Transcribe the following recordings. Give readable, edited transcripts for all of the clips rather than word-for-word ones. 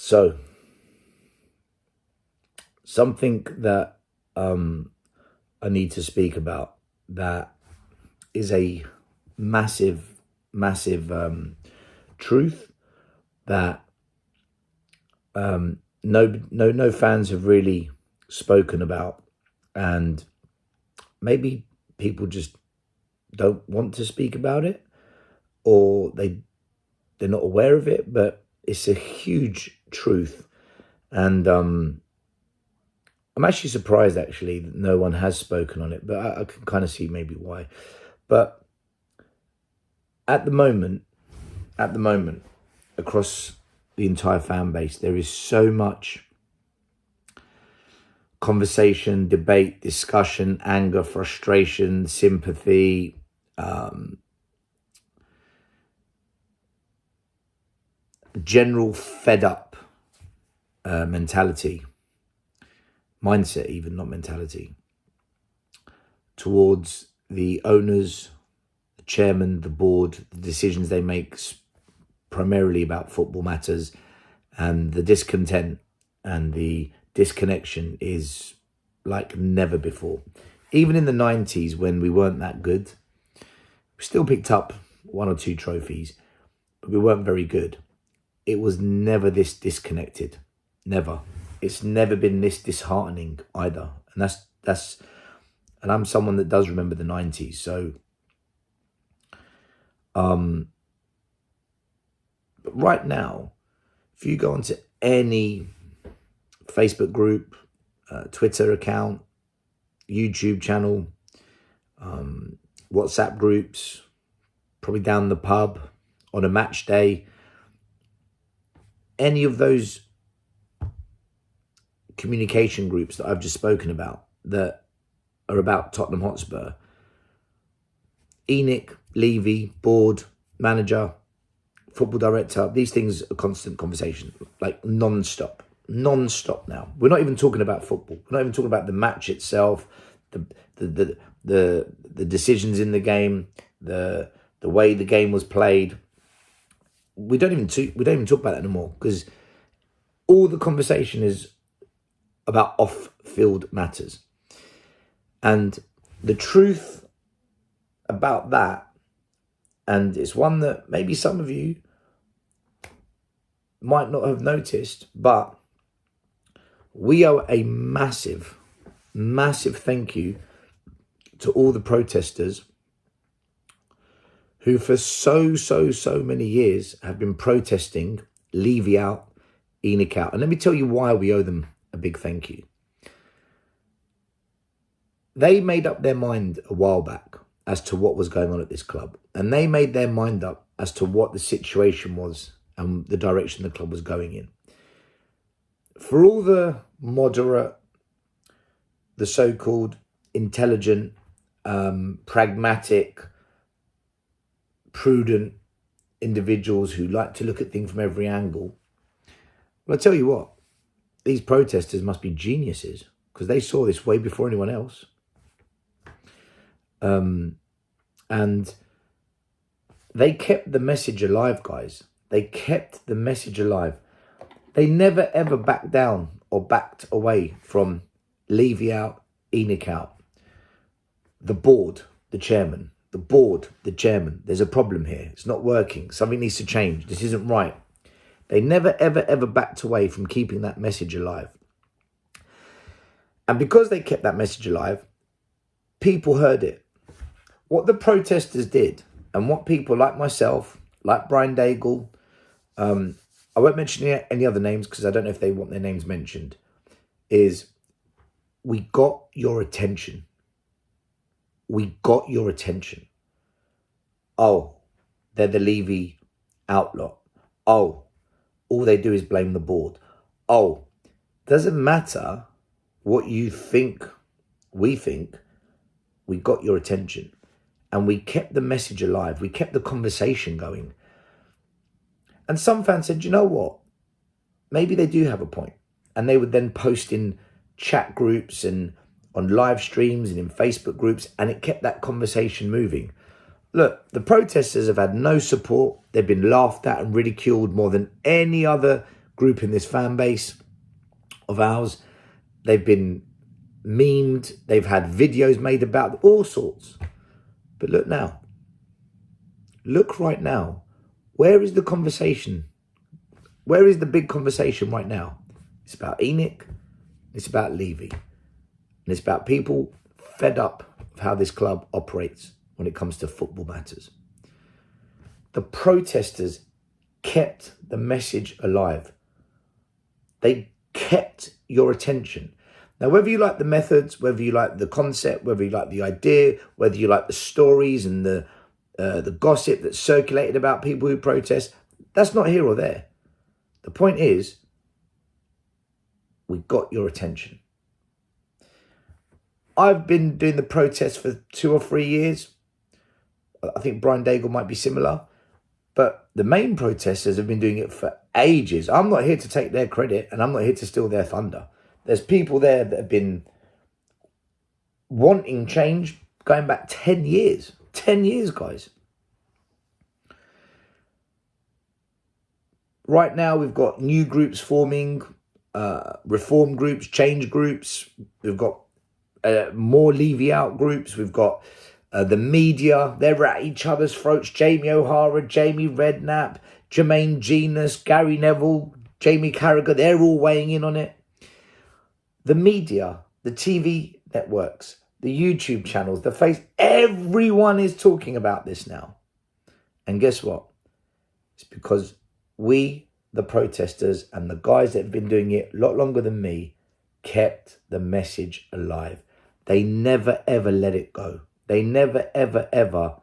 So, something that I need to speak about that is a massive truth that no fans have really spoken about, and maybe people just don't want to speak about it, or they're not aware of it, but it's a huge truth. And I'm actually surprised actually that no one has spoken on it, but I can kind of see maybe why. But at the moment, across the entire fan base, there is so much conversation, debate, discussion, anger, frustration, sympathy, general fed up mentality, mindset even, not mentality, towards the owners, the chairman, the board, the decisions they make primarily about football matters, and the discontent and the disconnection is like never before. Even in the 90s, when we weren't that good, we still picked up 1 or 2 trophies, but we weren't very good. It was never this disconnected. Never. It's never been this disheartening either. And and I'm someone that does remember the 90s. So, but right now, if you go onto any Facebook group, Twitter account, YouTube channel, WhatsApp groups, probably down the pub on a match day, any of those communication groups that I've just spoken about that are about Tottenham Hotspur, ENIC, Levy, board, manager, football director, these things are constant conversation, like non-stop now. We're not even talking about football. We're not even talking about the match itself, the decisions in the game, the way the game was played. We don't even talk about that anymore, because all the conversation is about off-field matters. And the truth about that, and it's one that maybe some of you might not have noticed, but we owe a massive thank you to all the protesters who for so many years have been protesting Levy out, ENIC out. And let me tell you why we owe them a big thank you. They made up their mind a while back as to what was going on at this club. And they made their mind up as to what the situation was and the direction the club was going in. For all the moderate, the so-called intelligent, pragmatic, prudent individuals who like to look at things from every angle, well, I tell you what, these protesters must be geniuses, because they saw this way before anyone else. And they kept the message alive, guys. They kept the message alive. They never ever backed down or backed away from Levy out, ENIC out. The board, the chairman. The board, the chairman. There's a problem here. It's not working. Something needs to change. This isn't right. They never ever backed away from keeping that message alive. And because they kept that message alive, people heard it. What the protesters did, and what people like myself, like Brian Daigle, I won't mention any other names because I don't know if they want their names mentioned, is we got your attention. We got your attention. Oh, they're the Levy outlaw. Oh, all they do is blame the board. Oh, doesn't matter what you think, we got your attention. And we kept the message alive. We kept the conversation going. And some fans said, you know what? Maybe they do have a point. And they would then post in chat groups and on live streams and in Facebook groups. And it kept that conversation moving. Look, the protesters have had no support. They've been laughed at and ridiculed more than any other group in this fan base of ours. They've been memed. They've had videos made about all sorts. But look now. Look right now. Where is the conversation? Where is the big conversation right now? It's about Enoch. It's about Levy. And it's about people fed up of how this club operates when it comes to football matters. The protesters kept the message alive. They kept your attention. Now, whether you like the methods, whether you like the concept, whether you like the idea, whether you like the stories and the gossip that's circulated about people who protest, that's not here or there. The point is, we got your attention. I've been doing the protests for 2 or 3 years. I think Brian Daigle might be similar. But the main protesters have been doing it for ages. I'm not here to take their credit, and I'm not here to steal their thunder. There's people there that have been wanting change going back 10 years. 10 years, guys. Right now, we've got new groups forming, reform groups, change groups. We've got more Levy out groups. We've got the media. They're at each other's throats. Jamie O'Hara, Jamie Redknapp, Jermaine Genius, Gary Neville, Jamie Carragher. They're all weighing in on it. The media, the TV networks, the YouTube channels, the face, everyone is talking about this now. And guess what? It's because we, the protesters, and the guys that have been doing it a lot longer than me, kept the message alive. They never, ever let it go. They never, ever, ever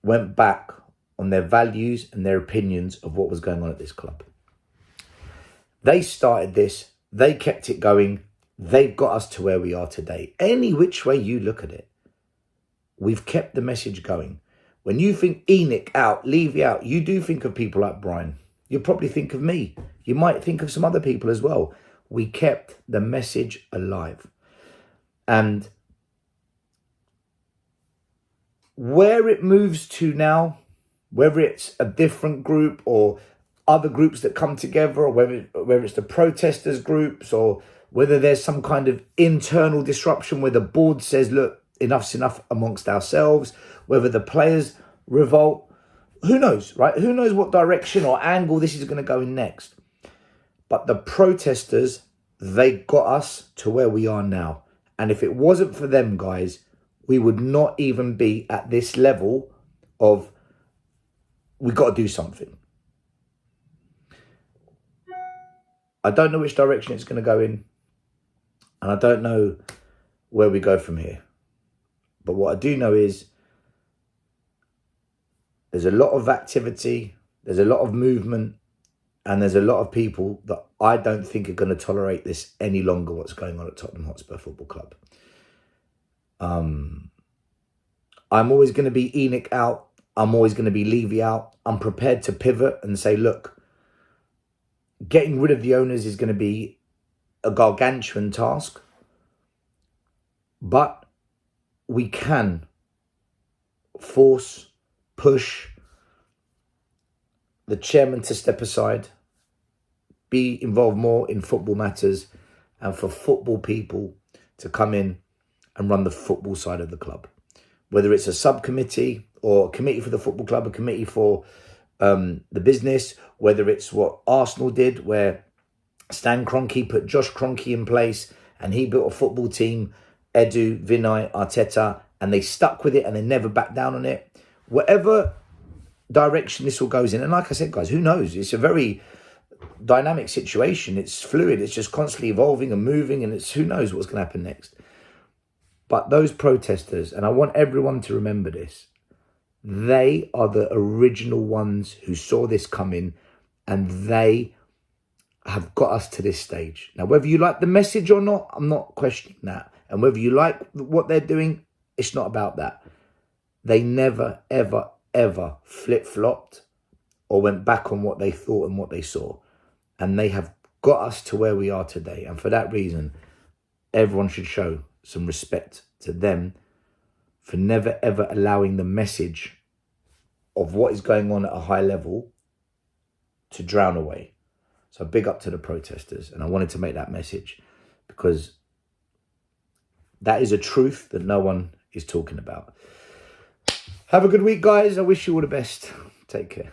went back on their values and their opinions of what was going on at this club. They started this. They kept it going. They've got us to where we are today. Any which way you look at it, we've kept the message going. When you think Enoch out, Levy out, you do think of people like Brian. You probably think of me. You might think of some other people as well. We kept the message alive. And where it moves to now, whether it's a different group or other groups that come together, or whether it's the protesters groups, or whether there's some kind of internal disruption where the board says, look, enough's enough amongst ourselves, whether the players revolt, who knows, right? Who knows what direction or angle this is going to go in next. But the protesters, they got us to where we are now. And if it wasn't for them, guys, we would not even be at this level of, we got to do something. I don't know which direction it's going to go in. And I don't know where we go from here. But what I do know is there's a lot of activity, there's a lot of movement, and there's a lot of people that I don't think are going to tolerate this any longer, what's going on at Tottenham Hotspur Football Club. I'm always going to be Enoch out. I'm always going to be Levy out. I'm prepared to pivot and say, look, getting rid of the owners is going to be a gargantuan task. But we can force, push the chairman to step aside, be involved more in football matters, and for football people to come in and run the football side of the club. Whether it's a subcommittee or a committee for the football club, a committee for the business, whether it's what Arsenal did, where Stan Kroenke put Josh Kroenke in place and he built a football team, Edu, Vinay, Arteta, and they stuck with it and they never backed down on it. Whatever direction this all goes in, and like I said, guys, who knows? It's a very dynamic situation. It's fluid. It's just constantly evolving and moving, and it's who knows what's going to happen next. But those protesters, and I want everyone to remember this, they are the original ones who saw this coming, and they have got us to this stage. Now, whether you like the message or not, I'm not questioning that. And whether you like what they're doing, it's not about that. They never, ever, ever flip-flopped or went back on what they thought and what they saw. And they have got us to where we are today. And for that reason, everyone should show some respect to them for never, ever allowing the message of what is going on at a high level to drown away. So big up to the protesters. And I wanted to make that message because that is a truth that no one is talking about. Have a good week, guys. I wish you all the best. Take care.